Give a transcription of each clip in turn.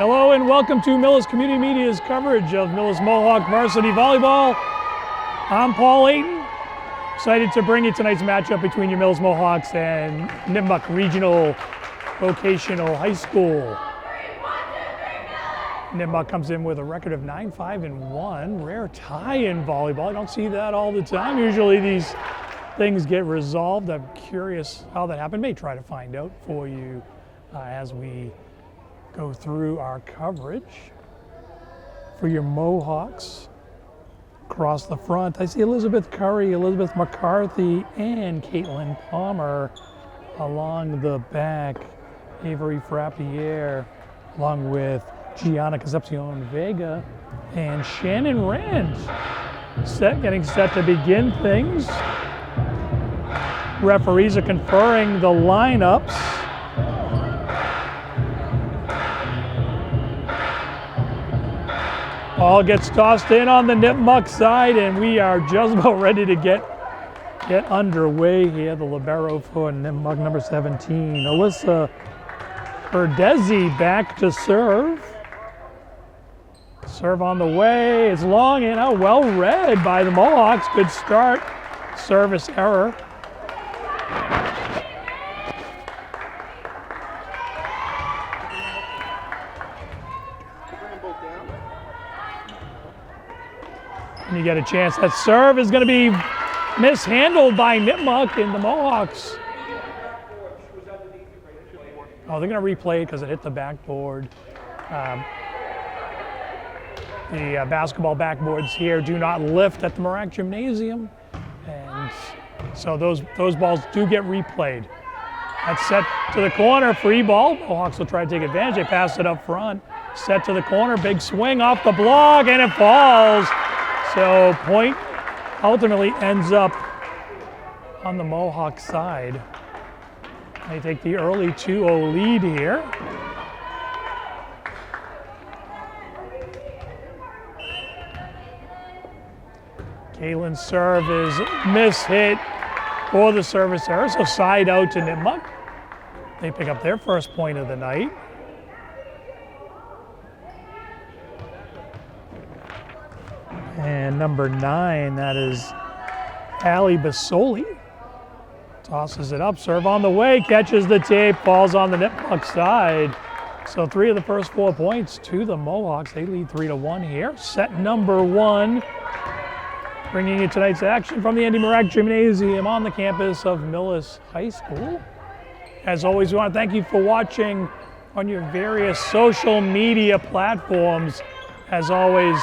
Hello and welcome to Millis Community Media's coverage of Millis Mohawk Varsity Volleyball. I'm Paul Ayton, excited to bring you tonight's matchup between your Millis Mohawks and Nipmuc Regional Vocational High School. Nipmuc comes in with a record of 9-5-1, rare tie in volleyball. I don't see that all the time. Usually these things get resolved. I'm curious how that happened. May try to find out for you as we go through our coverage. For your Mohawks, across the front, I see Elizabeth Curry, Elizabeth McCarthy, and Caitlin Palmer. Along the back, Avery Frappier, along with Gianna Concepcion Vega and Shannon Rand. Getting set to begin things. Referees are conferring the lineups. Ball gets tossed in on the Nipmuc side, and we are just about ready to get underway here. The libero for Nipmuc, number 17, Alyssa Berdezi, back to serve. Serve on the way. It's long and out. Well read by the Mohawks. Good start. Service error. And you get a chance. That serve is going to be mishandled by Nipmuc, and the Mohawks. Oh, they're going to replay it because it hit the backboard. The basketball backboards here do not lift at the Nipmuc Gymnasium, and so those balls do get replayed. That's set to the corner, free ball. Mohawks will try to take advantage. They pass it up front. Set to the corner, big swing off the block, and it falls. So point ultimately ends up on the Mohawk side. They take the early 2-0 lead here. Kaylin's serve is mishit for the service error, so side out to Nipmuc. They pick up their first point of the night. And number 9, that is Allie Basoli. Tosses it up, serve on the way, catches the tape, falls on the Nipmuc side. So 3 of the first 4 points to the Mohawks. They lead 3-1 here. Set number 1. Bringing you tonight's action from the Nipmuc Gymnasium on the campus of Millis High School. As always, we want to thank you for watching on your various social media platforms. As always,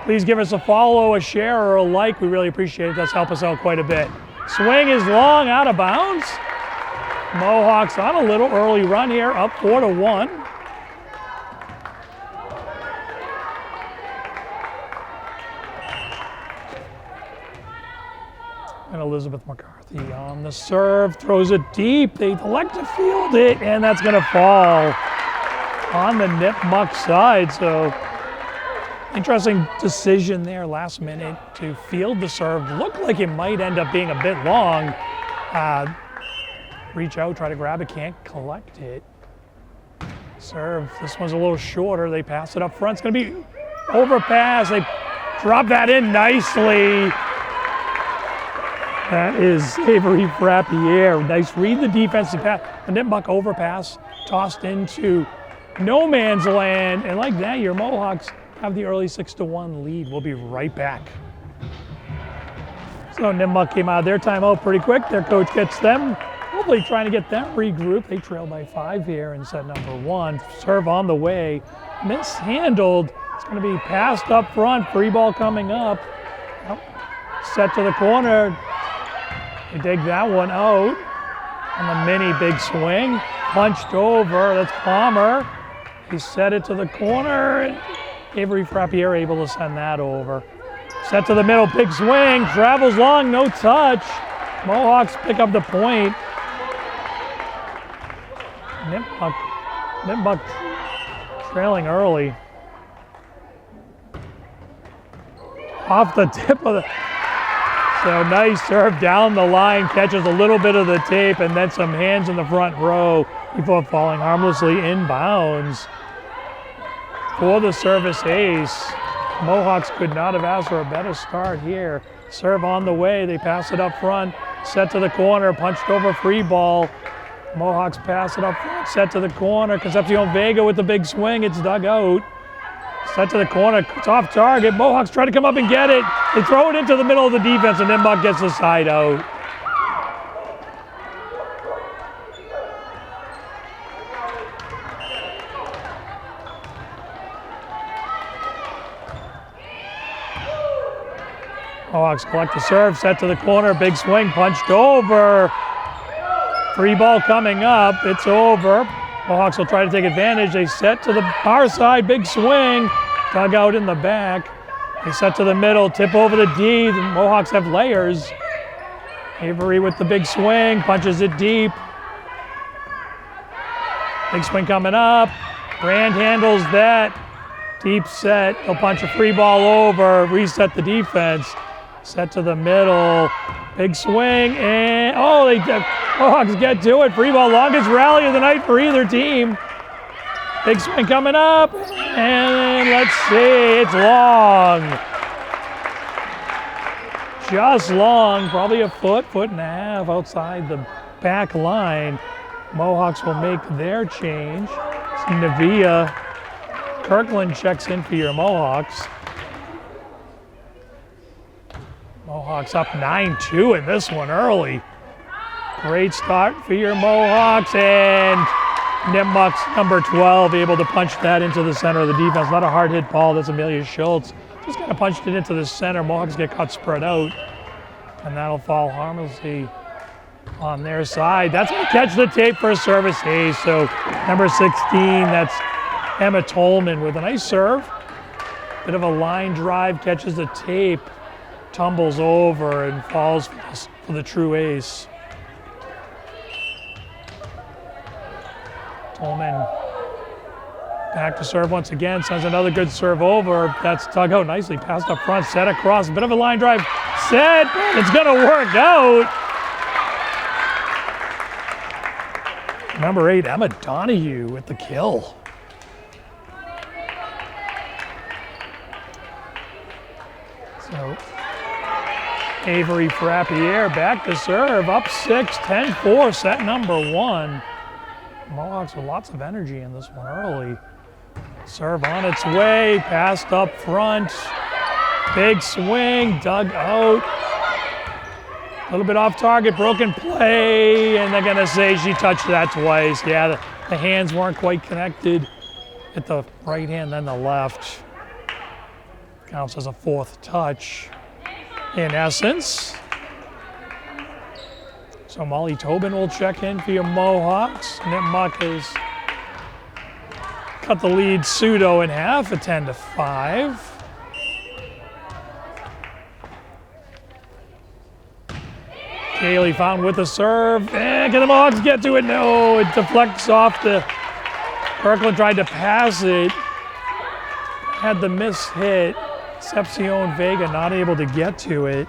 please give us a follow, a share, or a like. We really appreciate it. It does help us out quite a bit. Swing is long, out of bounds. Mohawks on a little early run here, up 4-1. And Elizabeth McCarthy on the serve, throws it deep. They elect to field it, and that's going to fall on the Nipmuc side. So interesting decision there last minute to field the serve. Looked like it might end up being a bit long. Reach out, try to grab it, can't collect it. Serve, this one's a little shorter. They pass it up front. It's going to be overpass. They drop that in nicely. That is Avery Frappier. Nice read the defensive pass. The Nipmuc overpass tossed into no man's land. And like that, your Mohawks have the early 6-1 lead. We'll be right back. So Nipmuc came out of their timeout pretty quick. Their coach gets them, hopefully trying to get them regrouped. They trail by 5 here in set number 1. Serve on the way, mishandled. It's going to be passed up front. Free ball coming up. Set to the corner. They dig that one out on the mini big swing. Punched over. That's Palmer. He set it to the corner. Avery Frappier able to send that over. Set to the middle, big swing, travels long, no touch. Mohawks pick up the point. Nipmuc trailing early. Off the tip of the... So nice serve down the line, catches a little bit of the tape, and then some hands in the front row before falling harmlessly inbounds. for the service ace. Mohawks could not have asked for a better start here. Serve on the way, they pass it up front, set to the corner, punched over free ball. Mohawks pass it up front, set to the corner. Concepcion Vega with the big swing, it's dug out. Set to the corner, it's off target. Mohawks try to come up and get it. They throw it into the middle of the defense and Nipmuc gets the side out. Mohawks collect the serve, set to the corner, big swing, punched over. Free ball coming up, it's over. Mohawks will try to take advantage. They set to the far side, big swing, dug out in the back. They set to the middle, tip over the D. The Mohawks have layers. Avery with the big swing, punches it deep. Big swing coming up. Brand handles that. Deep set, he'll punch a free ball over, reset the defense. Set to the middle, big swing, and Mohawks get to it. Free ball, longest rally of the night for either team. Big swing coming up, and let's see, it's long. Just long, probably a foot and a half outside the back line. Mohawks will make their change. Navia Kirkland checks in for your Mohawks. Mohawks up 9-2 in this one early. Great start for your Mohawks, and Nipmuc's number 12 able to punch that into the center of the defense. Not a hard hit ball, that's Amelia Schultz. Just kind of punched it into the center. Mohawks get caught spread out, and that'll fall harmlessly on their side. That's going to catch the tape for a service ace. So number 16, that's Emma Tolman with a nice serve. Bit of a line drive, catches the tape, tumbles over and falls for the true ace. Tolman back to serve once again, sends another good serve over. That's dug out nicely, passed up front, set across, a bit of a line drive, set, it's gonna work out. Number 8, Emma Donahue with the kill. So Avery Frappier back to serve, up 6, 10-4, set number 1. Mohawks with lots of energy in this one early. Serve on its way, passed up front. Big swing, dug out. A little bit off target, broken play, and they're gonna say she touched that twice. Yeah, the hands weren't quite connected at the right hand, then the left. Counts as a 4th touch. In essence. So Molly Tobin will check in for your Mohawks. Nipmuc has cut the lead pseudo in half at 10-5. Kaylee found with the serve. And can the Mohawks get to it? No, it deflects off the. Kirkland tried to pass it. Had the miss hit. Concepcion Vega not able to get to it.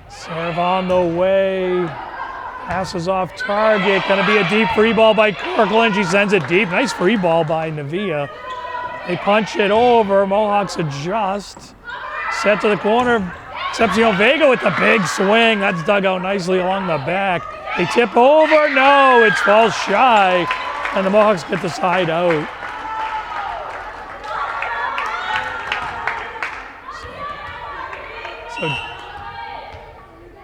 Serve on the way. Passes off target. Going to be a deep free ball by Kirkland. She sends it deep. Nice free ball by Navia. They punch it over. Mohawks adjust. Set to the corner. Concepcion Vega with the big swing. That's dug out nicely along the back. They tip over. No, it falls shy. And the Mohawks get the side out. So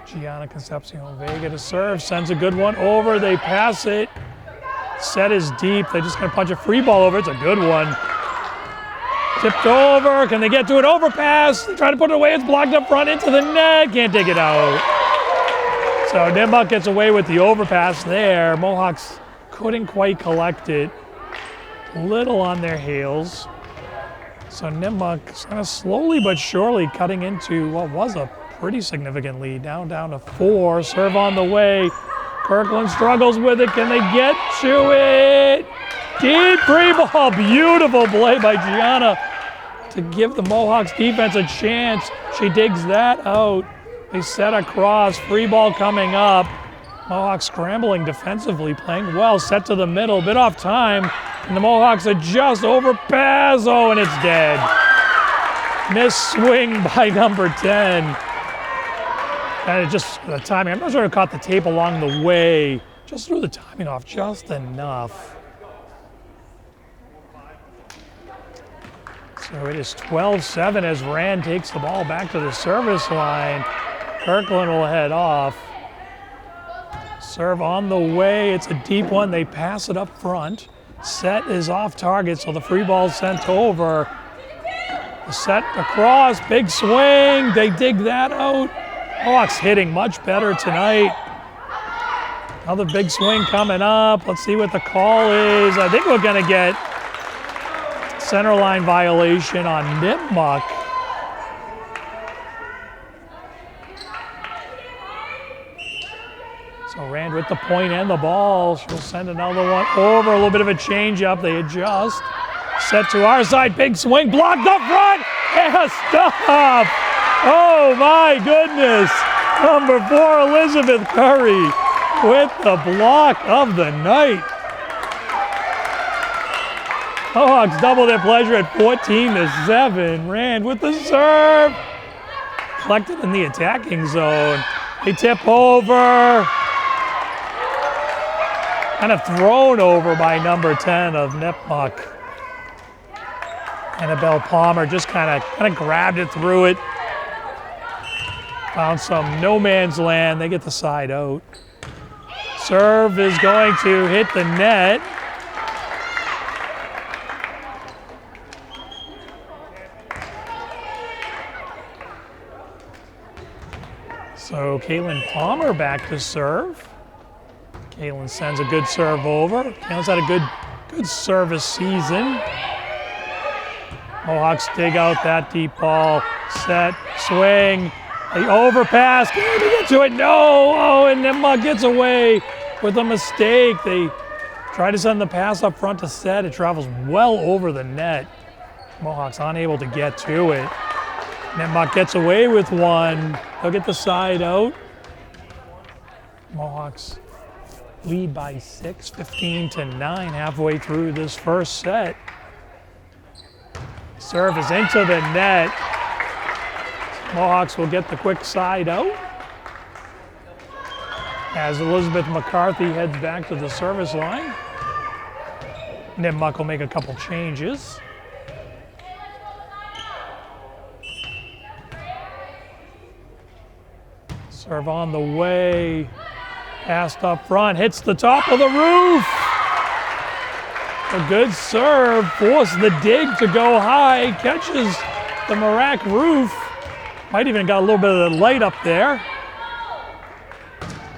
Gianna Concepcion Vega to serve, sends a good one over, they pass it. Set is deep, they just gonna punch a free ball over, it's a good one. Tipped over, can they get to it? Overpass, they try to put it away, it's blocked up front into the net, can't take it out. So Nipmuc gets away with the overpass there. Mohawks couldn't quite collect it. Little on their heels. So Nipmuc kind of slowly but surely cutting into what was a pretty significant lead, down to 4. Serve on the way. Kirkland struggles with it. Can they get to it? Deep free ball. Beautiful play by Gianna to give the Mohawks defense a chance. She digs that out. They set across. Free ball coming up. Mohawks scrambling defensively, playing well, set to the middle, bit off time, and the Mohawks adjust, overpass, oh, and it's dead. Missed swing by number 10. And it just, the timing, I'm not sure it caught the tape along the way, just threw the timing off just enough. So it is 12-7 as Rand takes the ball back to the service line. Kirkland will head off. Serve on the way, it's a deep one, they pass it up front. Set is off target, so the free ball's sent over. The set across, big swing, they dig that out. Hawks hitting much better tonight. Another big swing coming up, let's see what the call is. I think we're gonna get center line violation on Nipmuc. So Rand with the point and the ball. She'll send another one over. A little bit of a change up. They adjust. Set to our side. Big swing. Blocked up front. And stop. Oh my goodness. Number 4, Elizabeth Curry with the block of the night. Mohawks double their pleasure at 14-7. Rand with the serve. Collected in the attacking zone. They tip over. Kind of thrown over by number 10 of Nipmuc. Annabelle Palmer just kind of grabbed it through it. Found some no man's land. They get the side out. Serve is going to hit the net. So Caitlin Palmer back to serve. Caitlin sends a good serve over. Caitlin's had a good service season. Mohawks dig out that deep ball. Set, swing, the overpass. Can they get to it? No! Oh, and Nipmuc gets away with a mistake. They try to send the pass up front to Set. It travels well over the net. Mohawks unable to get to it. Nipmuc gets away with one. They'll get the side out. Mohawks lead by 6, 15-9, halfway through this first set. Serve is into the net. Mohawks will get the quick side out as Elizabeth McCarthy heads back to the service line. Nipmuc will make a couple changes. Serve on the way. Passed up front, hits the top of the roof. A good serve, forced the dig to go high, catches the Marac roof. Might even got a little bit of the light up there.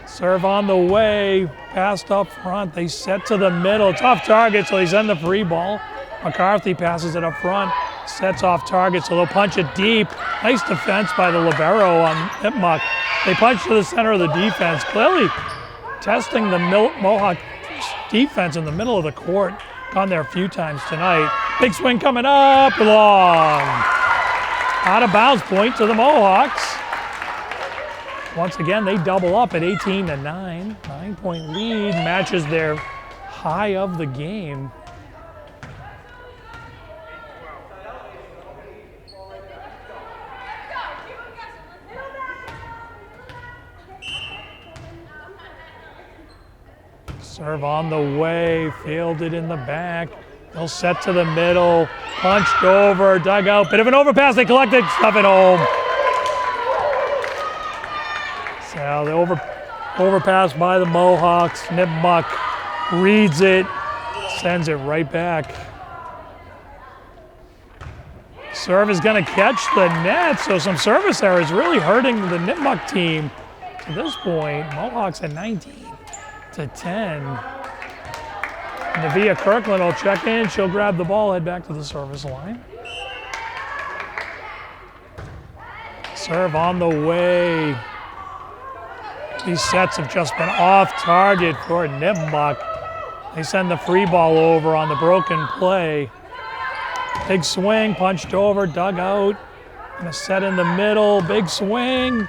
Serve on the way, passed up front, they set to the middle. Tough target, so they send the free ball. McCarthy passes it up front, sets off target, so they'll punch it deep. Nice defense by the libero on Nipmuc. They punch to the center of the defense, clearly testing the Mohawk defense in the middle of the court. Gone there a few times tonight. Big swing coming up, long. Out of bounds, point to the Mohawks. Once again, they double up at 18-9. 9-point lead, matches their high of the game. Serve on the way, fielded in the back. They'll set to the middle, punched over, dug out. Bit of an overpass, they collect it, stuff it home. So the overpass by the Mohawks. Nipmuc reads it, sends it right back. Serve is going to catch the net, so some service errors really hurting the Nipmuc team. To this point, Mohawks at 19-10. Navia Kirkland will check in. She'll grab the ball, head back to the service line. Serve on the way. These sets have just been off target for Nipmuc. They send the free ball over on the broken play. Big swing, punched over, dug out. And a set in the middle, big swing.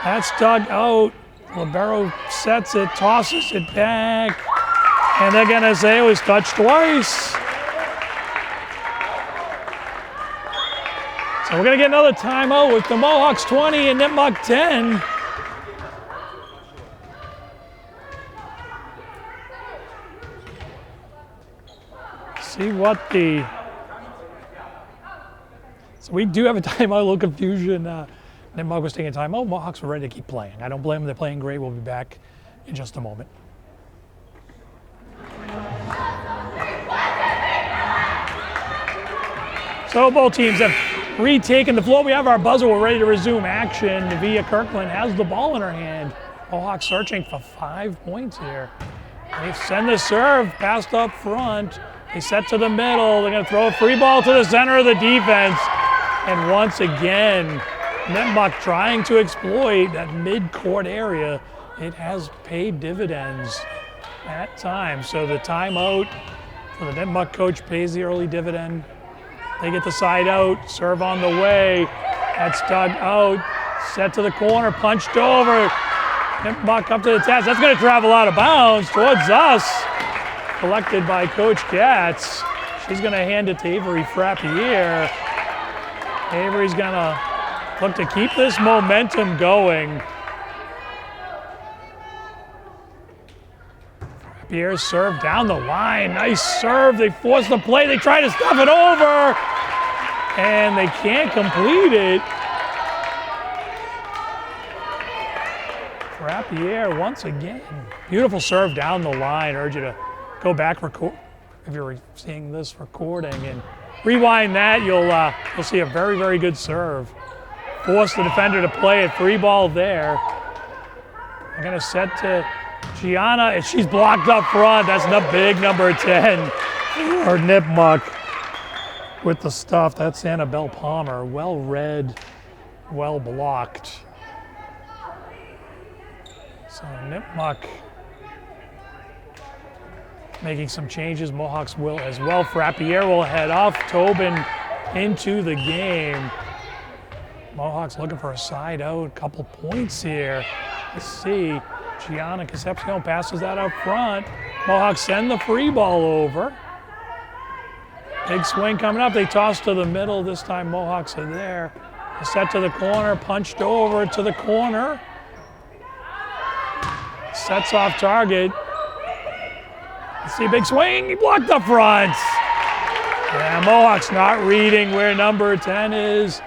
That's dug out. Libero sets it, tosses it back, and they're gonna say it was touched twice. So we're gonna get another timeout with the Mohawks 20 and Nipmuc 10. See what the... So we do have a timeout, a little confusion. Nipmuc was taking a timeout. Mohawks were ready to keep playing. I don't blame them, they're playing great. We'll be back in just a moment. So both teams have retaken the floor. We have our buzzer. We're ready to resume action. Via Kirkland has the ball in her hand. Mohawks searching for 5 points here. They send the serve, passed up front. They set to the middle. They're going to throw a free ball to the center of the defense. And once again, Nipmuc trying to exploit that mid-court area. It has paid dividends at times. So the timeout for the Nipmuc coach pays the early dividend. They get the side out, serve on the way. That's dug out, set to the corner, punched over. Nipmuc up to the test. That's going to travel out of bounds towards us. Collected by Coach Katz. She's going to hand it to Avery Frappier. Avery's going to look to keep this momentum going. Frappier's serve down the line. Nice serve. They force the play. They try to stuff it over. And they can't complete it. Frappier once again. Beautiful serve down the line. Urge you to go back, if you're seeing this recording, and rewind that. You'll see a very, very good serve. Force the defender to play it. Free ball there. They're going to set to Gianna, and she's blocked up front. That's the big number 10 for Nipmuc with the stuff. That's Annabelle Palmer. Well read, well blocked. So Nipmuc making some changes. Mohawks will as well. Frappier will head off. Tobin into the game. Mohawks looking for a side out. A couple points here. Let's see. Gianna Concepcion passes that up front. Mohawks send the free ball over. Big swing coming up. They toss to the middle. This time Mohawks are there. Set to the corner. Punched over to the corner. Sets off target. Let's see, big swing. He blocked up front. Yeah, Mohawks not reading where number 10 is.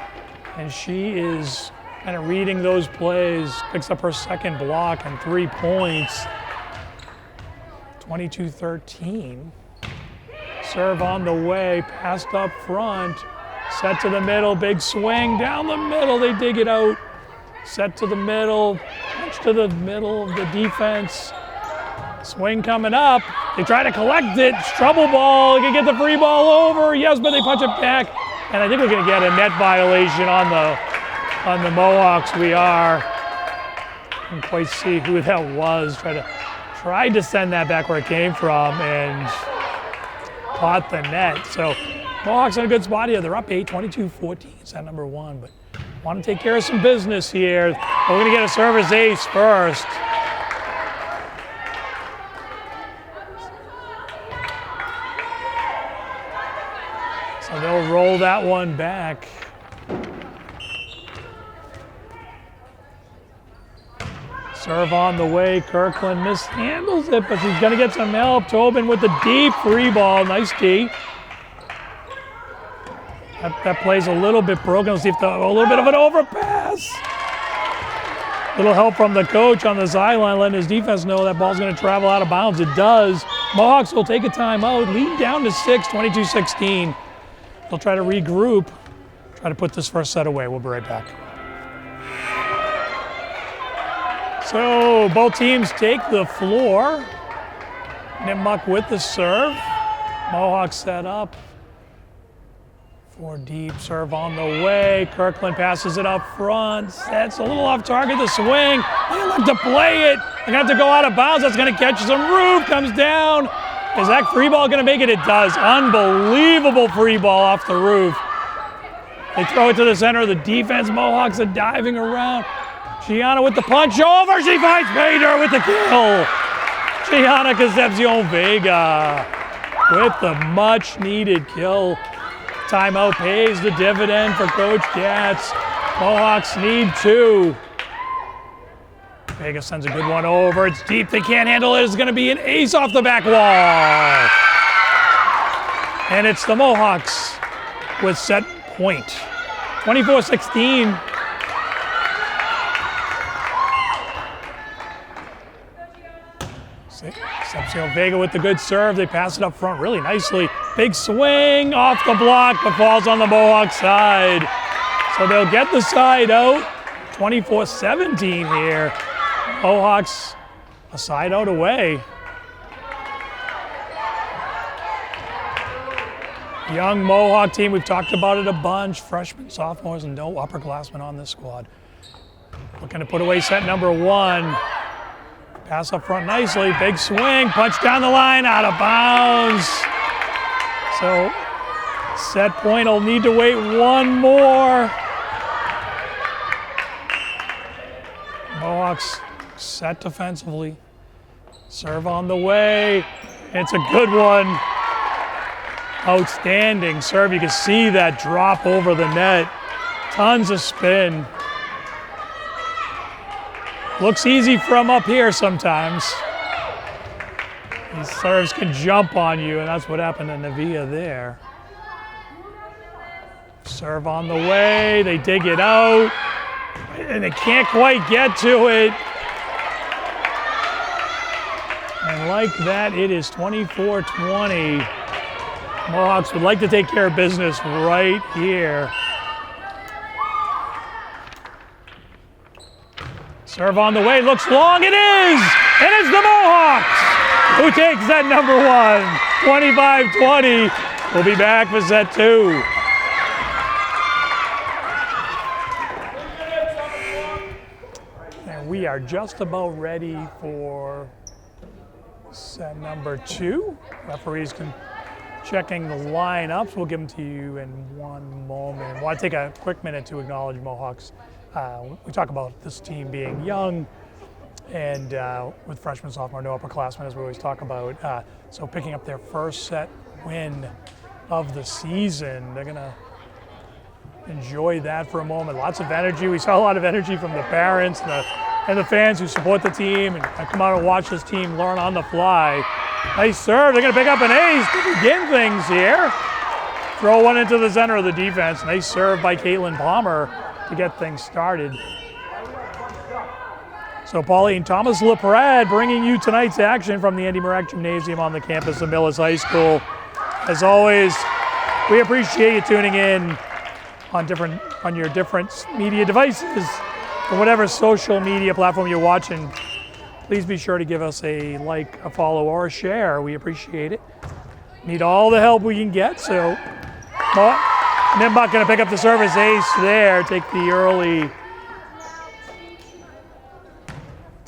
And she is kind of reading those plays. Picks up her second block and 3 points. 22-13. Serve on the way, passed up front. Set to the middle, big swing down the middle. They dig it out. Set to the middle, punch to the middle of the defense. Swing coming up. They try to collect it. It's trouble ball. They can get the free ball over. Yes, but they punch it back. And I think we're going to get a net violation on the Mohawks. We are. Can't quite see who that was. Tried to send that back where it came from and caught the net. So Mohawks in a good spot here. They're up 8, 22-14. It's at number 1, but want to take care of some business here. We're going to get a service ace first. So they'll roll that one back. Serve on the way. Kirkland mishandles it, but she's going to get some help. Tobin with the deep free ball. Nice D. That play's a little bit broken. Let's see if a little bit of an overpass. Little help from the coach on the sideline, letting his defense know that ball's going to travel out of bounds. It does. Mohawks will take a timeout. Lead down to 6, 22-16. They'll try to regroup, try to put this first set away. We'll be right back. So both teams take the floor. Nipmuc with the serve. Mohawks set up. 4 deep, serve on the way. Kirkland passes it up front. Sets a little off target, the swing. They like to play it. They're going to have to go out of bounds. That's going to catch some roof, comes down. Is that free ball going to make it? It does. Unbelievable free ball off the roof. They throw it to the center of the defense. Mohawks are diving around. Gianna with the punch over. She finds Bader with the kill. Gianna Concepcion Vega with the much needed kill. Timeout pays the dividend for Coach Katz. Mohawks need 2. Vega sends a good one over. It's deep. They can't handle it. It's going to be an ace off the back wall. And it's the Mohawks with set point. 24-16. Concepcion Vega with the good serve. They pass it up front really nicely. Big swing off the block, but falls on the Mohawk side. So they'll get the side out. 24-17 here. Mohawks a side out away. Young Mohawk team, we've talked about it a bunch. Freshmen, sophomores, and no upperclassmen on this squad. Looking to put away set number 1. Pass up front nicely, big swing, punch down the line, out of bounds. So set point will need to wait 1 more. Mohawks set defensively. Serve on the way. It's a good one. Outstanding serve. You can see that drop over the net. Tons of spin. Looks easy from up here sometimes. These serves can jump on you, and that's what happened to Navia there. Serve on the way, they dig it out, and they can't quite get to it. And like that, it is 24-20. Mohawks would like to take care of business right here. Serve on the way, looks long, it is! And it's the Mohawks who takes set number 1, 25-20. We'll be back for set 2. And we are just about ready for set number 2. Referees can checking the lineups. We'll give them to you in 1 moment. I want to take a quick minute to acknowledge Mohawks. We talk about this team being young and with freshmen, sophomore, no upperclassmen, as we always talk about. So picking up their first set win of the season, they're going to enjoy that for a moment. Lots of energy. We saw a lot of energy from the parents and the fans who support the team and come out and watch this team learn on the fly. Nice serve. They're going to pick up an ace to begin things here. Throw one into the center of the defense. Nice serve by Caitlin Palmer to get things started. So Pauline Thomas LaPrade bringing you tonight's action from the Andy Murack Gymnasium on the campus of Millis High School. As always, we appreciate you tuning in on your different media devices or whatever social media platform you're watching. Please be sure to give us a like, a follow, or a share. We appreciate it. Need all the help we can get, so Nipmuc going to pick up the service ace there, take the early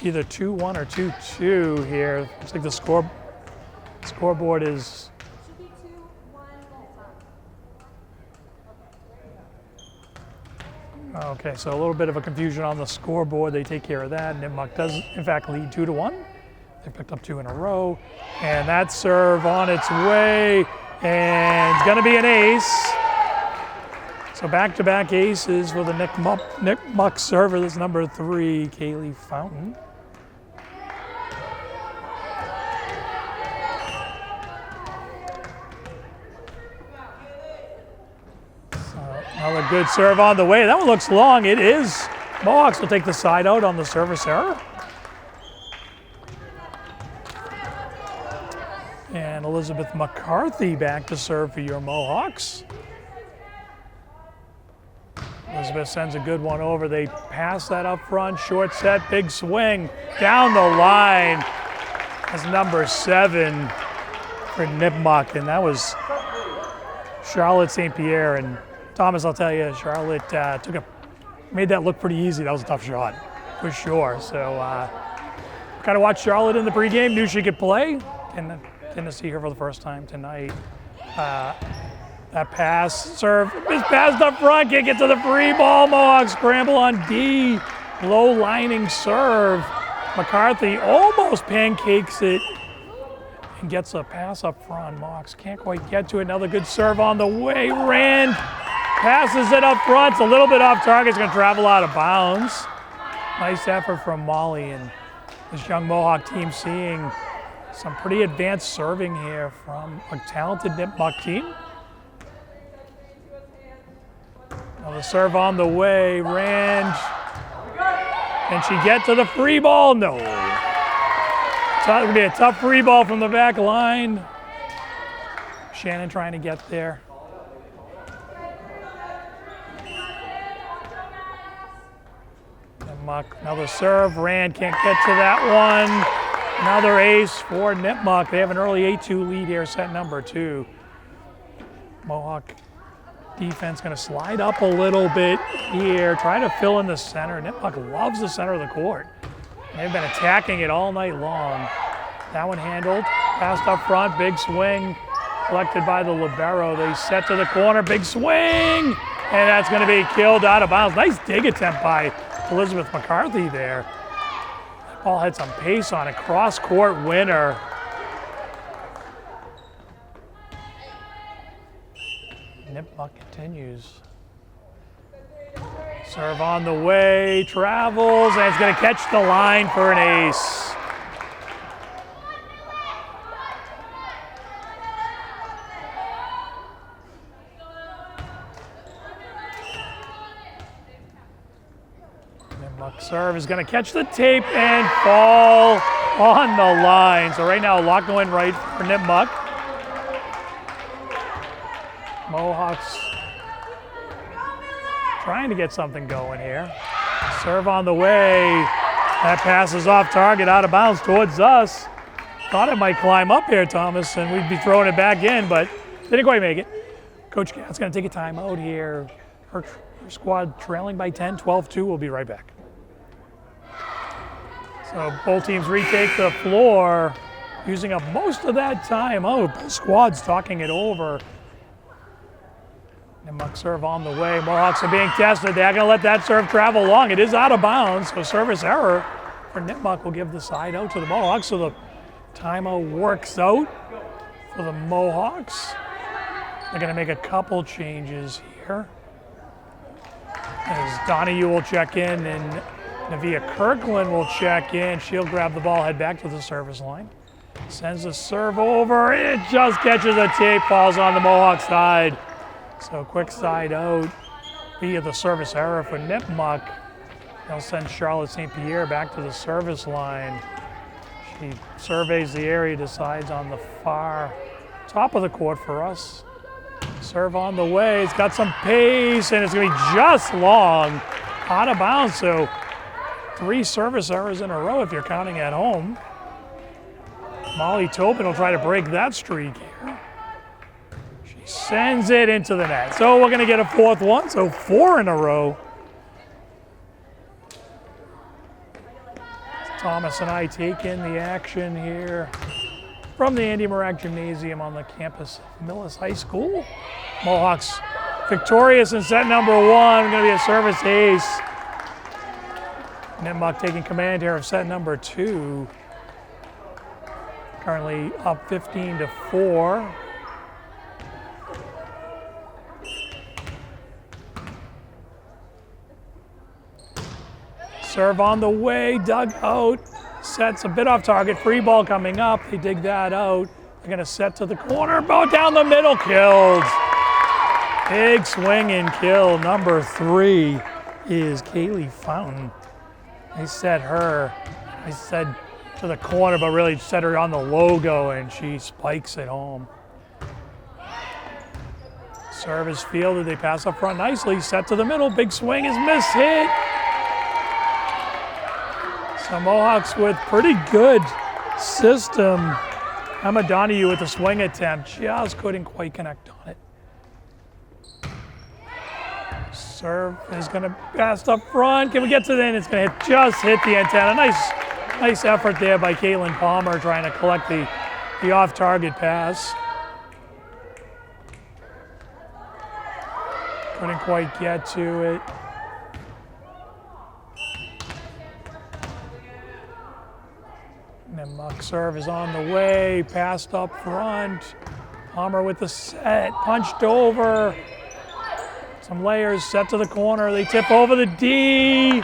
either 2-1 or 2-2 here. Looks like the scoreboard is okay, so a little bit of a confusion on the scoreboard. They take care of that. Nipmuc does, in fact, lead 2-1. They picked up 2 in a row. And that serve on its way, and it's going to be an ace. So back-to-back aces for the Nipmuc server. This is number 3, Kaylee Fountain. Another good serve on the way. That one looks long. It is. Mohawks will take the side out on the service error. And Elizabeth McCarthy back to serve for your Mohawks. Elizabeth sends a good one over. They pass that up front. Short set, big swing. Down the line. That's number 7 for Nipmuc. And that was Charlotte St. Pierre. And Thomas, I'll tell you, Charlotte made that look pretty easy. That was a tough shot, for sure. So kind of watched Charlotte in the pregame, knew she could play, and getting to see her for the first time tonight. That pass, serve, is passed up front, can't get to the free ball. Mohawks scramble on D. Low lining serve. McCarthy almost pancakes it and gets a pass up front. Mox can't quite get to it. Another good serve on the way. Rand passes it up front. It's a little bit off target. It's going to travel out of bounds. Nice effort from Molly and this young Mohawk team seeing some pretty advanced serving here from a talented Nipmuc team. Another serve on the way. Rand. Can she get to the free ball? No. It's going to be a tough free ball from the back line. Shannon trying to get there. Nipmuc, another serve. Rand can't get to that one. Another ace for Nipmuc. They have an early 8-2 lead here, set number 2. Mohawk defense going to slide up a little bit here, try to fill in the center. Nipmuc loves the center of the court. They've been attacking it all night long. That one handled, passed up front, big swing, collected by the libero. They set to the corner, big swing, and that's going to be killed out of bounds. Nice dig attempt by Elizabeth McCarthy there. That ball had some pace on it, cross-court winner. Nipmuc continues. Serve on the way, travels, and it's going to catch the line for an ace. Nipmuc serve is going to catch the tape and fall on the line. So right now, a lot going right for Nipmuc. Mohawks trying to get something going here. Serve on the way. That passes off target, out of bounds towards us. Thought it might climb up here, Thomas, and we'd be throwing it back in, but didn't quite make it. Coach Cat's going to take a timeout here. Her squad trailing by 10, 12-2. We'll be right back. So both teams retake the floor, using up most of that timeout. Both squads talking it over. Nipmuc serve on the way. Mohawks are being tested. They're going to let that serve travel long. It is out of bounds, so service error for Nipmuc will give the side out to the Mohawks. So the timeout works out for the Mohawks. They're going to make a couple changes here. As Donahue will check in and Navia Kirkland will check in. She'll grab the ball, head back to the service line. Sends the serve over. It just catches a tape, falls on the Mohawk side. So quick side out via the service error for Nipmuc. They'll send Charlotte St. Pierre back to the service line. She surveys the area, decides on the far top of the court for us. Serve on the way, it's got some pace, and it's going to be just long, out of bounds. So 3 service errors in a row if you're counting at home. Molly Tobin will try to break that streak here. Sends it into the net. So we're going to get a 4th one, so 4 in a row. Thomas and I take in the action here from the Andy Morak Gymnasium on the campus of Millis High School. Mohawks victorious in set number 1. Going to be a service ace. Nipmuc taking command here of set number 2. Currently up 15-4. Serve on the way, dug out, sets a bit off target, free ball coming up, they dig that out. They're gonna set to the corner, bow down the middle, killed. Big swing and kill. Number 3 is Kaylee Fountain. They set her, I said to the corner, but really set her on the logo and she spikes it home. Serve is fielded, they pass up front nicely, set to the middle, big swing is missed, hit. So Mohawks with pretty good system. Emma Donahue with a swing attempt, just couldn't quite connect on it. Serve is going to pass up front. Can we get to the end? It's going to just hit the antenna. Nice effort there by Caitlin Palmer trying to collect the off-target pass. Couldn't quite get to it. Nipmuc serve is on the way, passed up front. Palmer with the set, punched over. Some layers, set to the corner. They tip over the D.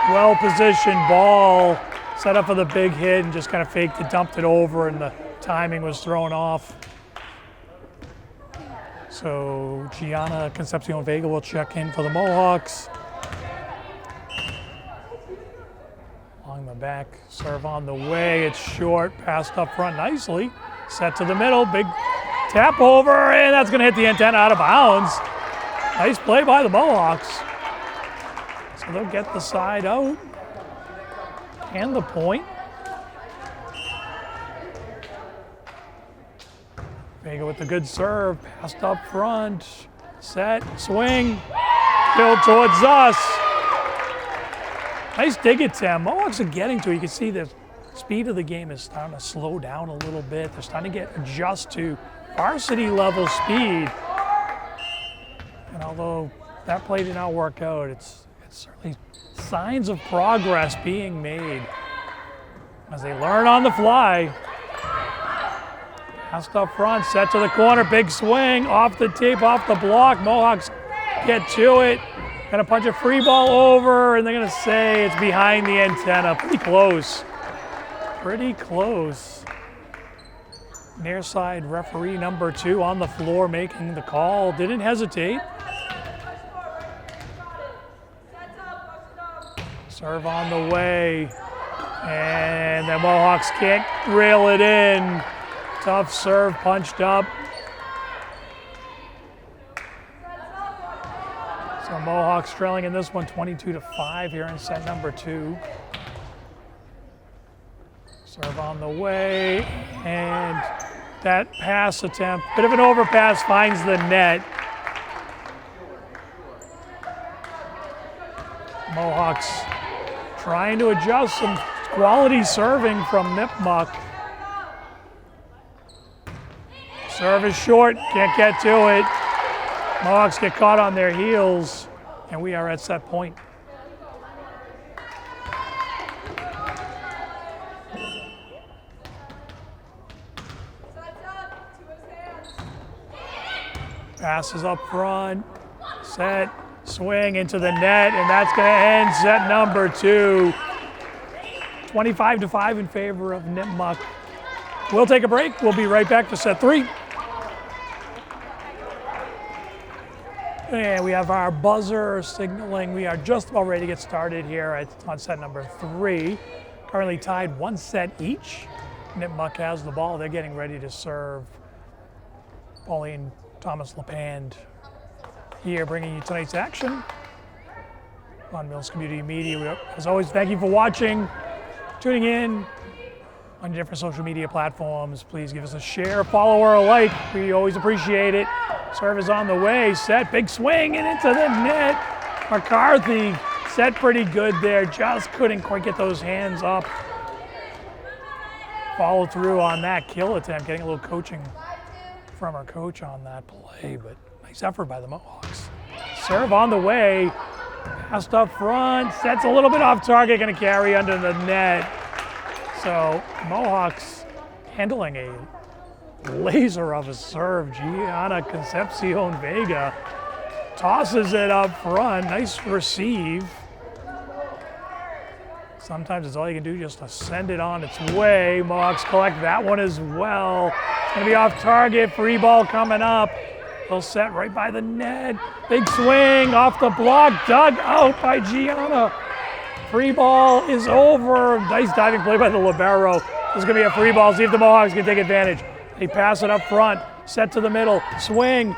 Well-positioned ball, set up for the big hit and just kind of faked it, dumped it over, and the timing was thrown off. So Gianna Concepcion Vega will check in for the Mohawks. Along the back, serve on the way. It's short, passed up front nicely. Set to the middle, big tap over, and that's going to hit the antenna out of bounds. Nice play by the Mohawks. So they'll get the side out and the point. Vega with the good serve, passed up front, set, swing, killed towards us. Nice dig attempt. Mohawks are getting to it. You can see the speed of the game is starting to slow down a little bit. They're starting to adjust to varsity level speed. And although that play did not work out, it's certainly signs of progress being made as they learn on the fly. Passed up front, set to the corner, big swing, off the tape, off the block. Mohawks get to it. Gonna punch a free ball over, and they're gonna say it's behind the antenna. Pretty close. Pretty close. Near side referee number 2 on the floor making the call. Didn't hesitate. Serve on the way. And the Mohawks can't reel it in. Tough serve, punched up. So Mohawks trailing in this one 22-5 here in set number 2. Serve on the way, and that pass attempt, bit of an overpass, finds the net. Mohawks trying to adjust, some quality serving from Nipmuc. Serve is short, can't get to it. Mohawks get caught on their heels, and we are at set point. Passes up front, set, swing into the net, and that's going to end set number 2. 25-5 in favor of Nipmuc. We'll take a break. We'll be right back for set 3. And we have our buzzer signaling. We are just about ready to get started here on set number 3. Currently tied 1 set each. Nipmuc has the ball. They're getting ready to serve. Pauline Thomas LePand here bringing you tonight's action on Mills Community Media. As always, thank you for watching, tuning in on different social media platforms. Please give us a share, follow, or a like. We always appreciate it. Serve is on the way, set, big swing, and into the net. McCarthy set pretty good there, just couldn't quite get those hands up. Follow through on that kill attempt, getting a little coaching from our coach on that play, but nice effort by the Mohawks. Serve on the way, passed up front, sets a little bit off target, gonna carry under the net. So Mohawks handling a laser of a serve. Gianna Concepcion Vega tosses it up front, nice receive. Sometimes it's all you can do just to send it on its way. Mohawks collect that one as well. Gonna be off target, free ball coming up. They'll set right by the net. Big swing off the block, dug out by Gianna. Free ball is over. Nice diving play by the libero. This is gonna be a free ball, see if the Mohawks can take advantage. They pass it up front, set to the middle, swing,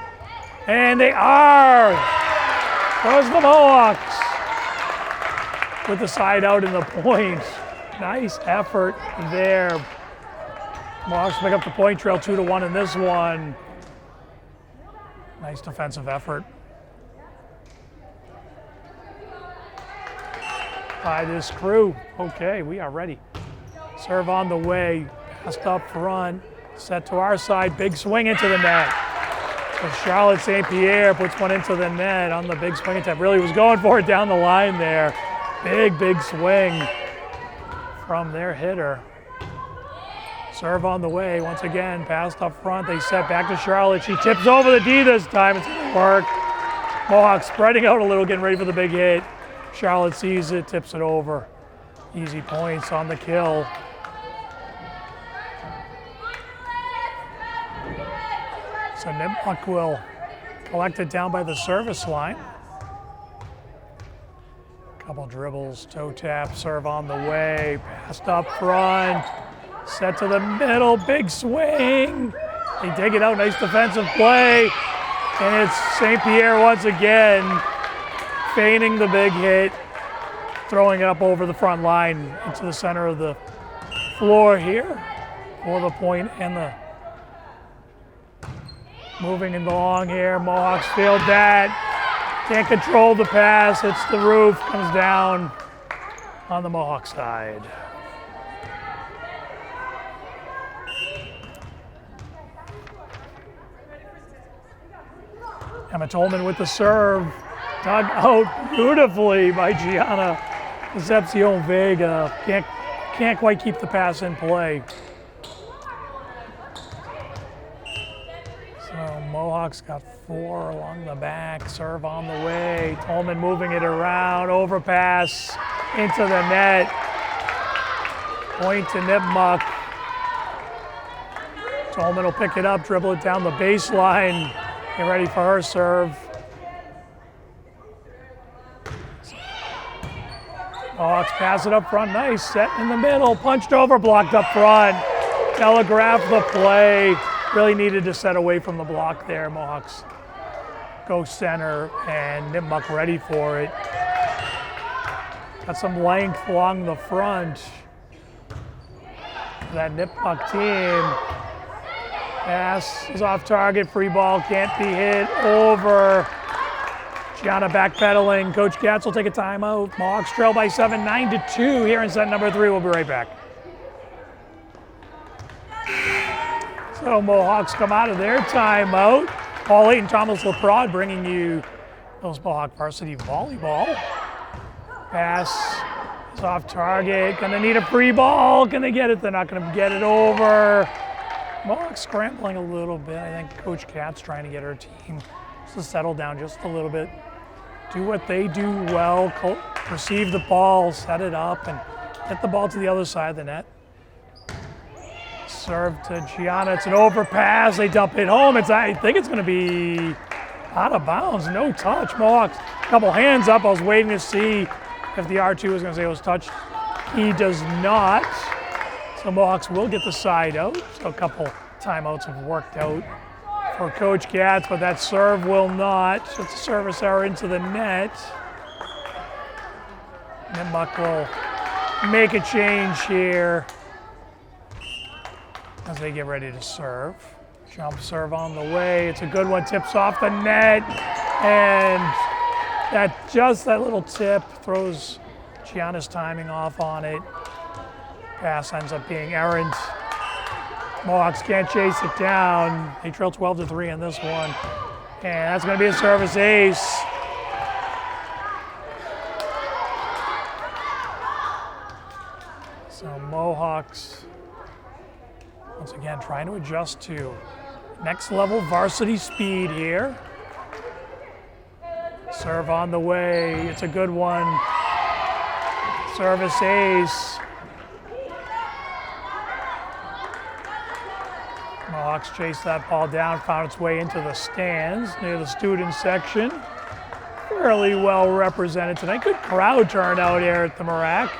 and they are. Goes the Mohawks with the side out in the point. Nice effort there. Mohawks pick up the point trail 2-1 in this one. Nice defensive effort by this crew. Okay, we are ready. Serve on the way, passed up front, set to our side, big swing into the net. So Charlotte St. Pierre puts one into the net on the big swing attempt. Really was going for it down the line there. Big swing from their hitter. Serve on the way. Once again, passed up front. They set back to Charlotte. She tips over the D this time. It's going to work. Mohawk spreading out a little, getting ready for the big hit. Charlotte sees it, tips it over. Easy points on the kill. So Nipmuc will collect it down by the service line. Couple dribbles, toe tap, serve on the way. Passed up front. Set to the middle, big swing. They dig it out, nice defensive play. And it's St. Pierre once again, feigning the big hit, throwing it up over the front line into the center of the floor here for the point and the moving along here. Mohawks failed that. Can't control the pass, hits the roof, comes down on the Mohawk side. Emma Tolman with the serve, dug out beautifully by Gianna Concepcion Vega. Can't quite keep the pass in play. So Mohawks got 4 along the back, serve on the way. Tolman moving it around, overpass into the net. Point to Nipmuc. Tolman will pick it up, dribble it down the baseline. Get ready for her serve. Mohawks pass it up front, nice, set in the middle, punched over, blocked up front. Telegraph the play. Really needed to set away from the block there. Mohawks go center and Nipmuc ready for it. Got some length along the front. That Nipmuc team. Pass is off target, free ball, can't be hit, over. Gianna backpedaling. Coach Katz will take a timeout. Mohawks trail by 7, 9-2 here in set number 3. We'll be right back. So Mohawks come out of their timeout. Paul Layton, Thomas LaPrade bringing you those Mohawk Varsity Volleyball. Pass is off target. Gonna need a free ball. Can they get it? They're not gonna get it over. Mohawk scrambling a little bit. I think Coach Katz trying to get her team to settle down just a little bit. Do what they do well, receive the ball, set it up, and get the ball to the other side of the net. Serve to Gianna, it's an overpass, they dump it home. I think it's gonna be out of bounds, no touch. Mohawks, a couple hands up. I was waiting to see if the R2 was gonna say it was touched. He does not. So Mohawks will get the side out. So a couple timeouts have worked out for Coach Katz, but that serve will not. So it's a service error into the net. Nipmuc will make a change here as they get ready to serve. Jump serve on the way. It's a good one, tips off the net. And that little tip throws Gianna's timing off on it. Pass ends up being errant. Mohawks can't chase it down. They trail 12-3 in this one. And that's going to be a service ace. So Mohawks, once again, trying to adjust to next level varsity speed here. Serve on the way. It's a good one. Service ace. Mohawks chased that ball down, found its way into the stands near the student section. Fairly well represented tonight. Good crowd turnout here at the Mirac.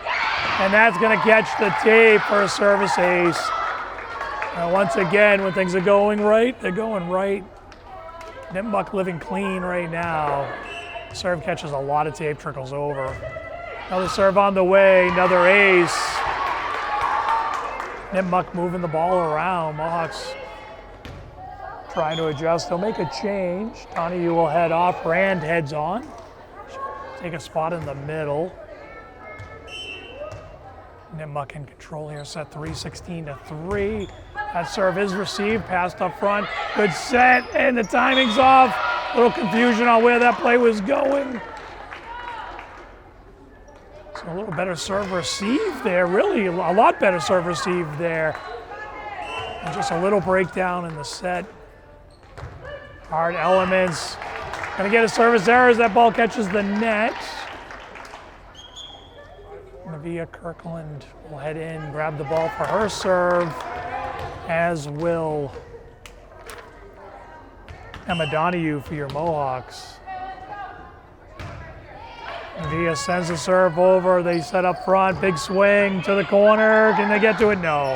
And that's going to catch the tape for a service ace. Once again, when things are going right, they're going right. Nipmuc living clean right now. Serve catches a lot of tape, trickles over. Another serve on the way, another ace. Nipmuc moving the ball around. Mohawks trying to adjust. They'll make a change. Donahue will head off. Rand heads on. Take a spot in the middle. Nipmuc in control here. Set 3, 16-3. That serve is received. Passed up front. Good set, and the timing's off. A little confusion on where that play was going. So a little better serve received there. Really, a lot better serve received there. And just a little breakdown in the set. Hard elements. Gonna get a service error as that ball catches the net. Navia Kirkland will head in, grab the ball for her serve, as will Emma Donahue for your Mohawks. Navia sends the serve over, they set up front, big swing to the corner. Can they get to it? No.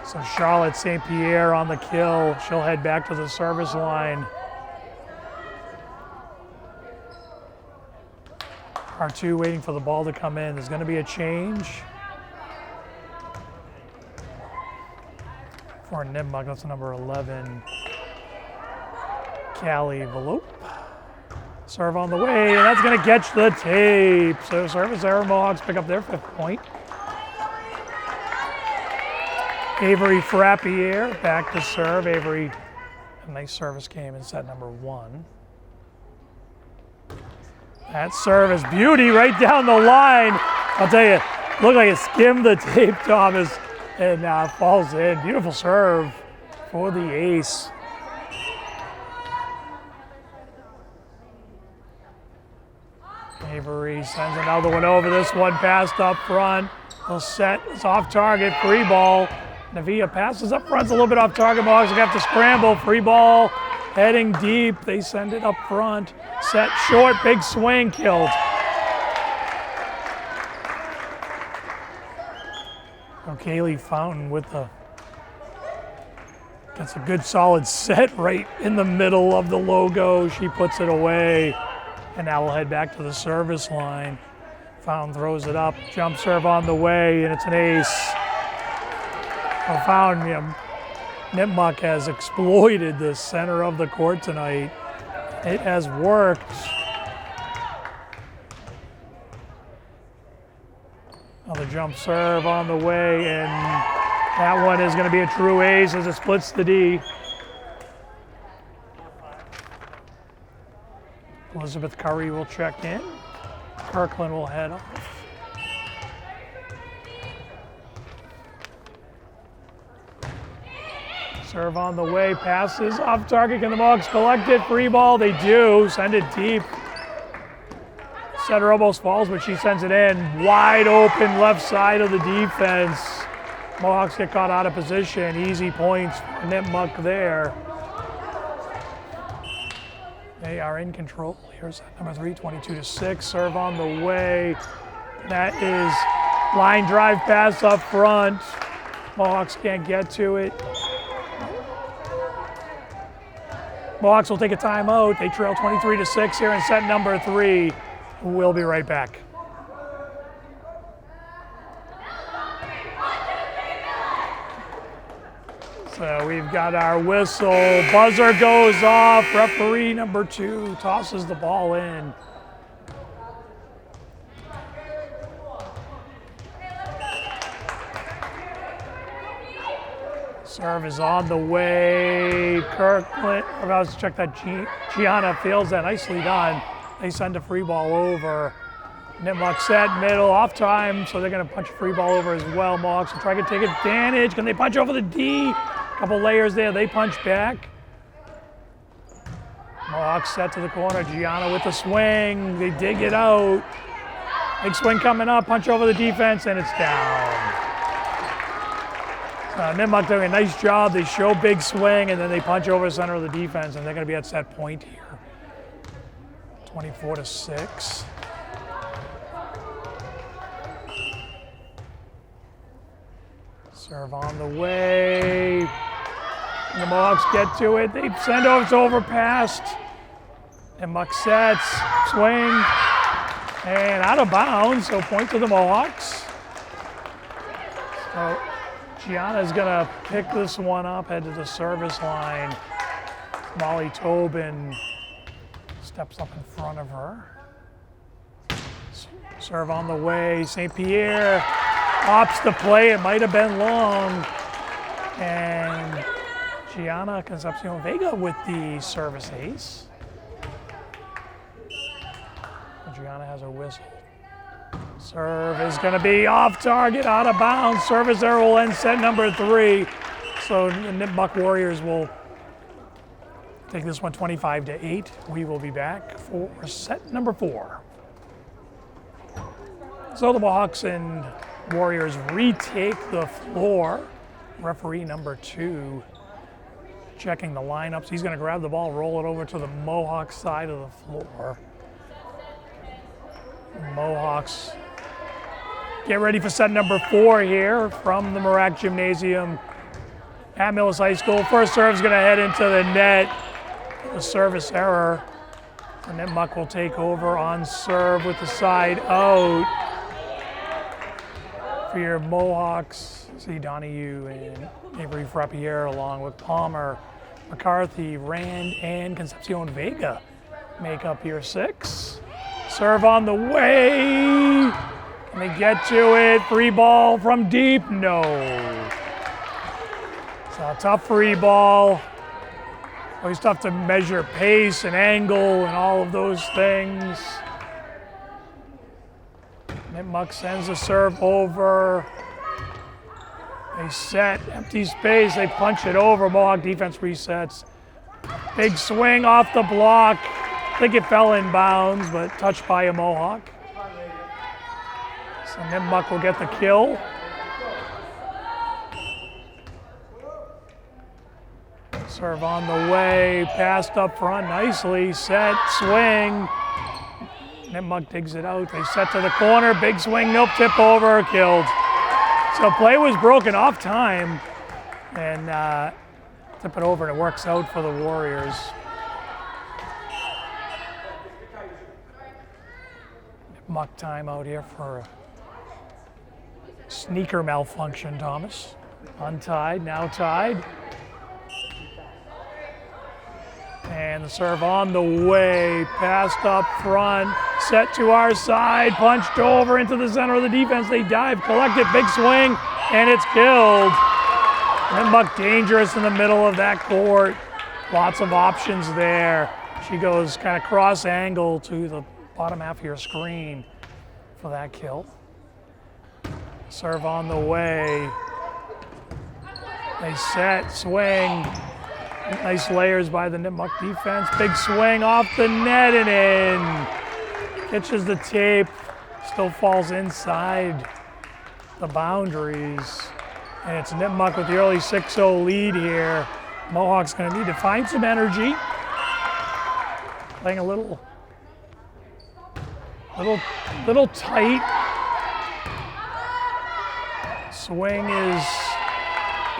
So Charlotte St. Pierre on the kill. She'll head back to the service line. R2 waiting for the ball to come in. There's going to be a change for Nipmuc. That's number 11, Callie Velope. Serve on the way, and that's going to catch the tape. So service error, Mohawks pick up their 5th point. Avery Frappier back to serve. Avery, a nice service game in set number 1. That service, beauty right down the line. I'll tell you, looked like it skimmed the tape, Thomas, and falls in. Beautiful serve for the ace. Avery sends another one over. This one passed up front. They'll set, it's off target, free ball. Navia passes up front, it's a little bit off target. Mohawks are going to have to scramble. Free ball, heading deep. They send it up front. Set short, big swing, killed. Kaylee Fountain with gets a good solid set right in the middle of the logo. She puts it away, and now we'll head back to the service line. Fountain throws it up, jump serve on the way, and it's an ace. Fountain, Nipmuc has exploited the center of the court tonight. It has worked. Another jump serve on the way, and that one is going to be a true ace as it splits the D. Elizabeth Curry will check in. Kirkland will head off. Serve on the way, passes off target. Can the Mohawks collect it? Free ball, they do. Send it deep. Setter almost falls, but she sends it in. Wide open left side of the defense. Mohawks get caught out of position. Easy points for Nipmuc there. They are in control. Here's number 3, 22-6. Serve on the way. That is line drive pass up front. Mohawks can't get to it. Mohawks will take a timeout. They trail 23-6 here in set number 3. We'll be right back. So we've got our whistle. Buzzer goes off. Referee number 2 tosses the ball in. Serve is on the way. Kirkland, let's check that. Gianna fields that, nicely done. They send a free ball over. Nipmuc set, middle, off time, so they're going to punch a free ball over as well. Mohawks will try to take advantage. Can they punch over the D? Couple layers there, they punch back. Mohawks set to the corner. Gianna with the swing. They dig it out. Big swing coming up, punch over the defense, and it's down. Nipmuc doing a nice job. They show big swing, and then they punch over the center of the defense, and they're going to be at set point here. 24-6. Serve on the way. And the Mohawks get to it. They send over, it's overpassed. Nipmuc sets, swing, and out of bounds, so point to the Mohawks. So Gianna's gonna pick this one up, head to the service line. Molly Tobin steps up in front of her. Serve on the way, St. Pierre opts to play, it might have been long. And Gianna Concepcion Vega with the service ace. Gianna has her whistle. Serve is going to be off target, out of bounds. Service error will end set number 3. So the Nipmuc Warriors will take this one 25-8. We will be back for set number 4. So the Mohawks and Warriors retake the floor. Referee number 2 checking the lineups. He's going to grab the ball, roll it over to the Mohawk side of the floor. Mohawks get ready for set number 4 here from the Mirac Gymnasium at Millis High School. First serve is going to head into the net. A service error. And Nipmuc will take over on serve with the side out. For your Mohawks, see Donahue and Avery Frappier along with Palmer, McCarthy, Rand, and Concepcion Vega make up your 6. Serve on the way. Can they get to it? Free ball from deep? No. It's a tough free ball. Always tough to measure pace and angle and all of those things. Nipmuc sends a serve over. They set, empty space, they punch it over. Mohawk defense resets. Big swing off the block. I think it fell in bounds, but touched by a Mohawk. So Nipmuc will get the kill. Serve on the way, passed up front nicely, set, swing. Nipmuc digs it out, they set to the corner, big swing, nope, tip over, killed. So play was broken off time, and tip it over and it works out for the Warriors. Nipmuc timeout here for a sneaker malfunction, Thomas. Untied, now tied. And the serve on the way, passed up front, set to our side, punched over into the center of the defense. They dive, collect it, big swing, and it's killed. Nipmuc dangerous in the middle of that court. Lots of options there. She goes kind of cross angle to the bottom half of your screen for that kill. Serve on the way. They set, swing. Nice layers by the Nipmuc defense. Big swing off the net and in. Catches the tape, still falls inside the boundaries. And it's Nipmuc with the early 6-0 lead here. Mohawk's gonna need to find some energy. Playing a little tight. Swing is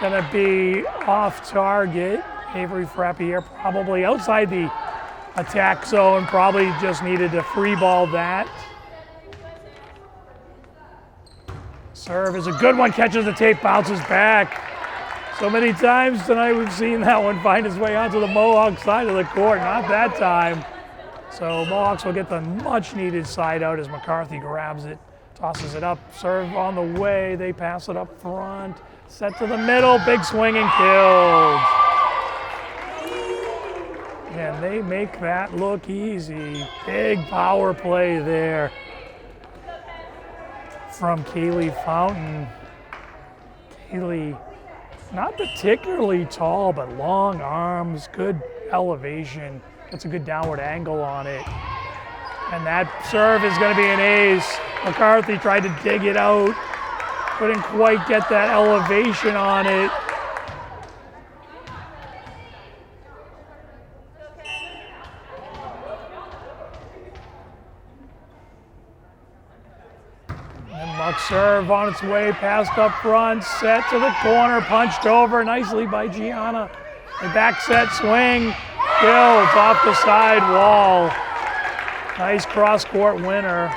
gonna be off target. Avery Frappier probably outside the attack zone, probably just needed to free ball that. Serve is a good one, catches the tape, bounces back. So many times tonight we've seen that one find its way onto the Mohawk side of the court, not that time. So Mohawks will get the much needed side out as McCarthy grabs it, tosses it up, serve on the way, they pass it up front, set to the middle, big swing and killed. And they make that look easy. Big power play there from Kaylee Fountain. Kaylee, not particularly tall, but long arms, good elevation. Gets a good downward angle on it. And that serve is going to be an ace. McCarthy tried to dig it out. Couldn't quite get that elevation on it. Nipmuc serve on its way, passed up front, set to the corner, punched over nicely by Gianna. The back set swing, killed off the side wall. Nice cross-court winner.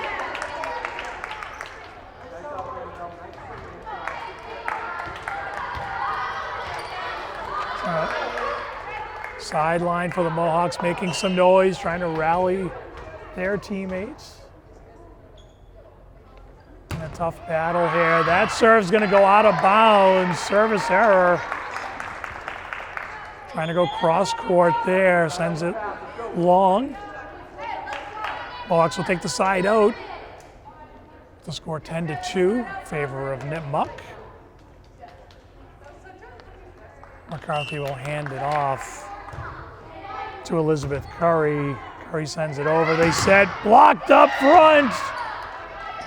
Sideline for the Mohawks, making some noise, trying to rally their teammates. A tough battle here. That serve's going to go out of bounds. Service error. Trying to go cross court there. Sends it long. Mohawks will take the side out. The score 10-2 in favor of Nipmuc. McCarthy will hand it off to Elizabeth Curry. Curry sends it over. They set, blocked up front.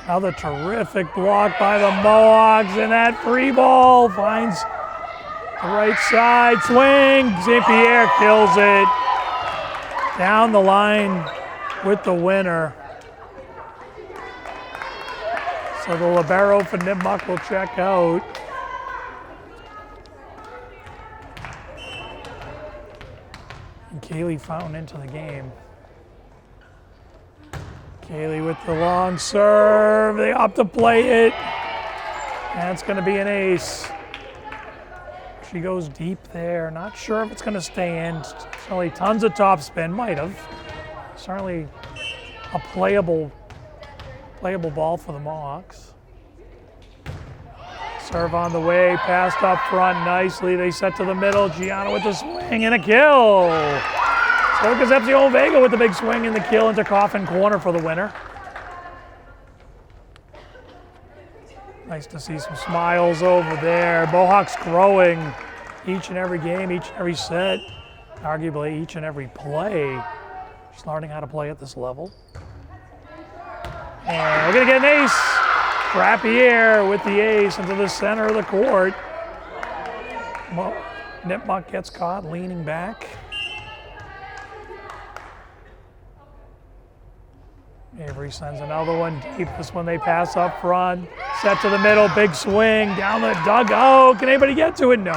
Another terrific block by the Mohawks, and that free ball finds the right side. Swing, St. Pierre kills it. Down the line with the winner. So the libero for Nipmuc will check out. And Kaylee Fountain into the game. Kaylee with the long serve. They opt to play it. And it's going to be an ace. She goes deep there. Not sure if it's going to stay in. Certainly tons of topspin. Might have. Certainly a playable ball for the Mohawks. Serve on the way. Passed up front nicely. They set to the middle. Gianna with the swing and a kill. So Concepcion Vega with the big swing and the kill into Coffin corner for the winner. Nice to see some smiles over there. Mohawks growing each and every game, each and every set, arguably each and every play. Just learning how to play at this level. And we're going to get an ace. Frappier with the ace into the center of the court. Nipmuc gets caught leaning back. Avery sends another one deep. This one they pass up front. Set to the middle, big swing, down the dugout. Can anybody get to it? No.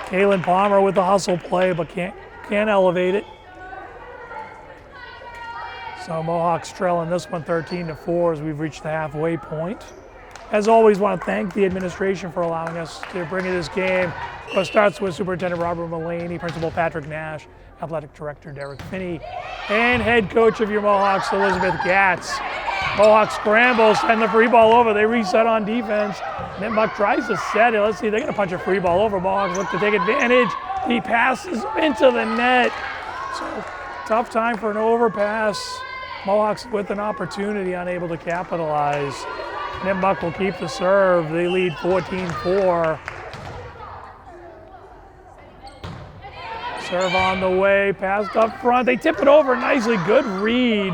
Kaylin Palmer with the hustle play, but can't elevate it. So Mohawks trailing this one 13-4 as we've reached the halfway point. As always, want to thank the administration for allowing us to bring you this game. It starts with Superintendent Robert Mullaney, Principal Patrick Nash, Athletic Director Derek Finney, and head coach of your Mohawks, Elizabeth Gatz. Mohawks scramble, send the free ball over. They reset on defense. Nipmuc tries to set it. Let's see, they're going to punch a free ball over. Mohawks look to take advantage. He passes into the net. So tough time for an overpass. Mohawks with an opportunity, unable to capitalize. Nipmuc will keep the serve. They lead 14-4. Serve on the way, passed up front. They tip it over nicely. Good read.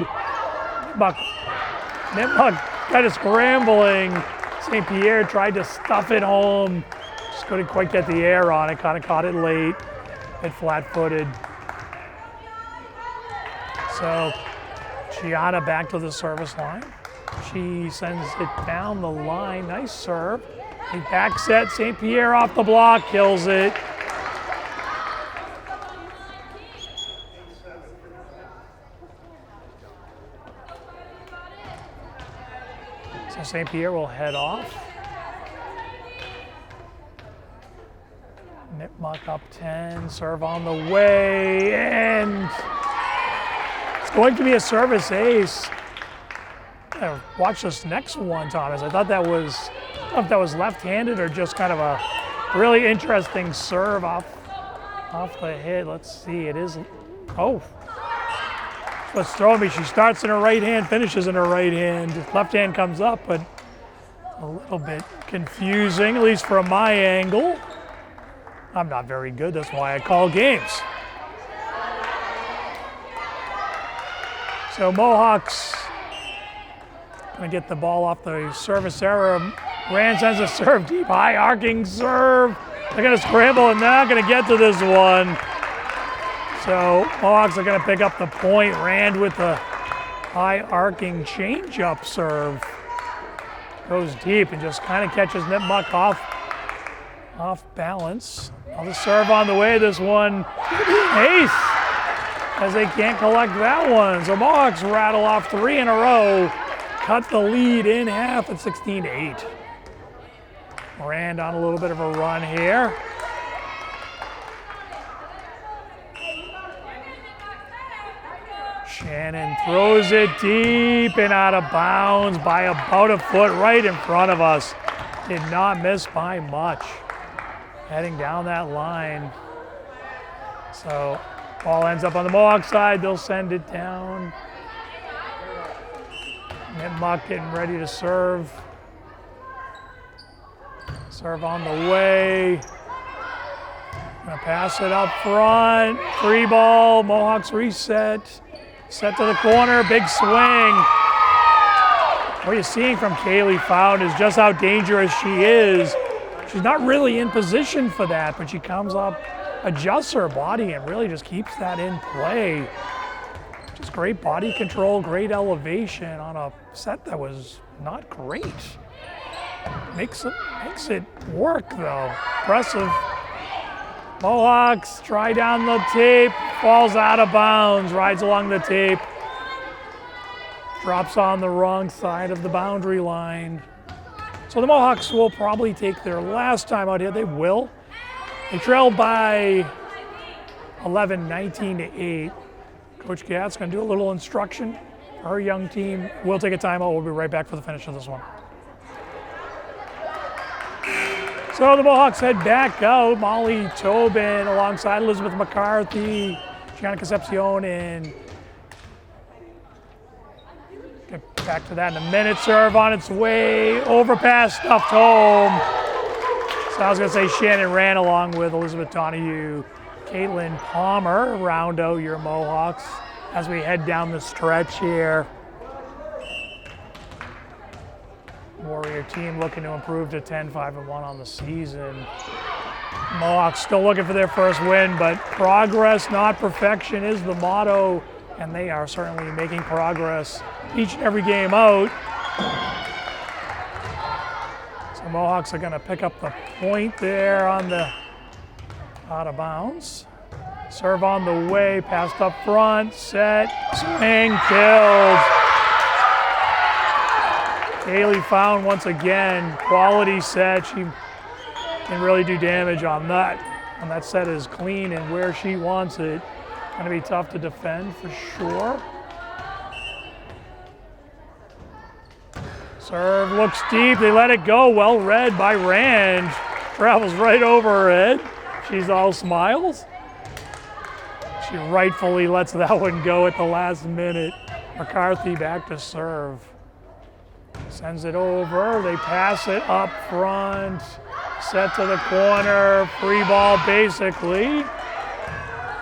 Nipmuc kind of scrambling. St. Pierre tried to stuff it home. Just couldn't quite get the air on it. Kind of caught it late. Hit flat-footed. So Gianna back to the service line. She sends it down the line. Nice serve. He back set. St. Pierre off the block, kills it. So St. Pierre will head off. Nipmuc up 10, serve on the way, and it's going to be a service ace. Watch this next one, Thomas. I thought that was, I don't know if that was left-handed or just kind of a really interesting serve off the hit. Let's see, it is, oh. What's throwing me, she starts in her right hand, finishes in her right hand. Left hand comes up, but a little bit confusing, at least from my angle. I'm not very good, that's why I call games. So Mohawks gonna get the ball off the service error. Rand sends a serve deep, high arcing serve. They're gonna scramble and they're not gonna get to this one. So Mohawks are gonna pick up the point. Rand with the high arcing change-up serve. Goes deep and just kind of catches Nipmuc off balance. Another serve on the way, this one. Ace, as they can't collect that one. So Mohawks rattle off 3 in a row. Cut the lead in half at 16-8. Rand on a little bit of a run here. Shannon throws it deep and out of bounds by about a foot right in front of us. Did not miss by much. Heading down that line. So ball ends up on the Mohawk side. They'll send it down. Nipmuc getting ready to serve. Serve on the way. Gonna pass it up front. Free ball. Mohawks reset. Set to the corner. Big swing. What you're seeing from Kaylee Found is just how dangerous she is. She's not really in position for that, but she comes up, adjusts her body, and really just keeps that in play. Just great body control, great elevation on a set that was not great. Makes it work though. Impressive. Mohawks try down the tape, falls out of bounds, rides along the tape, drops on the wrong side of the boundary line. So the Mohawks will probably take their last time out here. They will. They trail by 11, 19 to 8. Coach Gatt's going to do a little instruction for her young team. We'll take a timeout. We'll be right back for the finish of this one. So the Mohawks head back out. Molly Tobin alongside Elizabeth McCarthy, Gianna Concepcion, and get back to that in a minute. Serve on its way, overpass stuffed home. So I was going to say Shannon ran along with Elizabeth Donahue. Caitlin Palmer round out your Mohawks as we head down the stretch here. Warrior team looking to improve to 10-5-1 on the season. Mohawks still looking for their first win, but progress, not perfection, is the motto, and they are certainly making progress each and every game out. So Mohawks are going to pick up the point there on the out of bounds. Serve on the way, passed up front, set, swing, killed. Kaylee Found once again, quality set. She can really do damage on that. When that set is clean and where she wants it, going to be tough to defend for sure. Serve looks deep, they let it go. Well read by Rand. Travels right over her head. She's all smiles. She rightfully lets that one go at the last minute. McCarthy back to serve. Sends it over, they pass it up front. Set to the corner, free ball basically.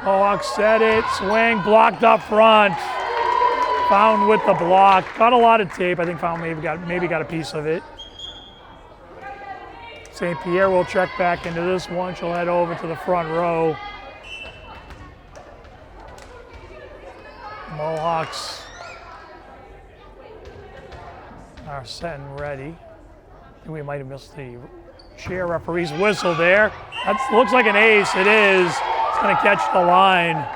Mohawks set it, swing, blocked up front. Found with the block, got a lot of tape. I think Found maybe got a piece of it. St. Pierre will check back into this one. She'll head over to the front row. Mohawks are set and ready. I think we might have missed the chair referee's whistle there. That looks like an ace. It is. It's going to catch the line.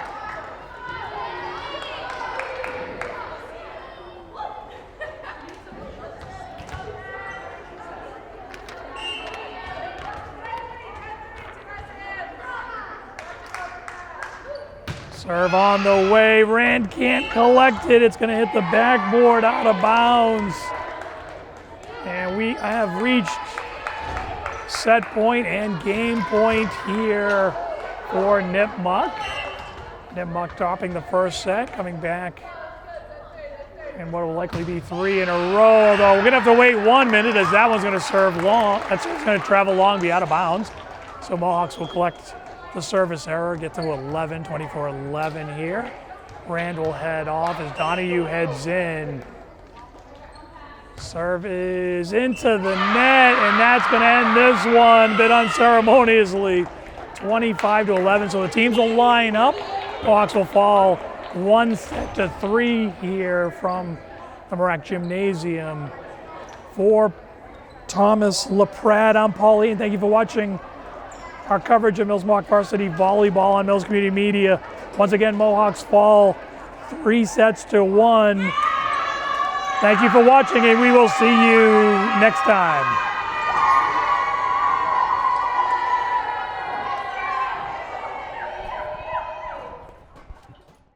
Serve on the way. Rand can't collect it. It's going to hit the backboard out of bounds. And I have reached set point and game point here for Nipmuc. Nipmuc topping the first set, coming back in what will likely be 3 in a row. Although we're going to have to wait 1 minute as that one's going to serve long. That's going to travel long, be out of bounds. So Mohawks will collect the service error, get to 11, 24-11 here. Rand will head off as Donahue heads in. Serve is into the net, and that's going to end this one a bit unceremoniously. 25-11, so the teams will line up. Mohawks will fall 1-3 here from the Marac Gymnasium. For Thomas LaPrade, I'm Pauline. Thank you for watching our coverage of Mills Mohawk Varsity Volleyball on Mills Community Media. Once again, Mohawks fall 3-1. Thank you for watching, and we will see you next time.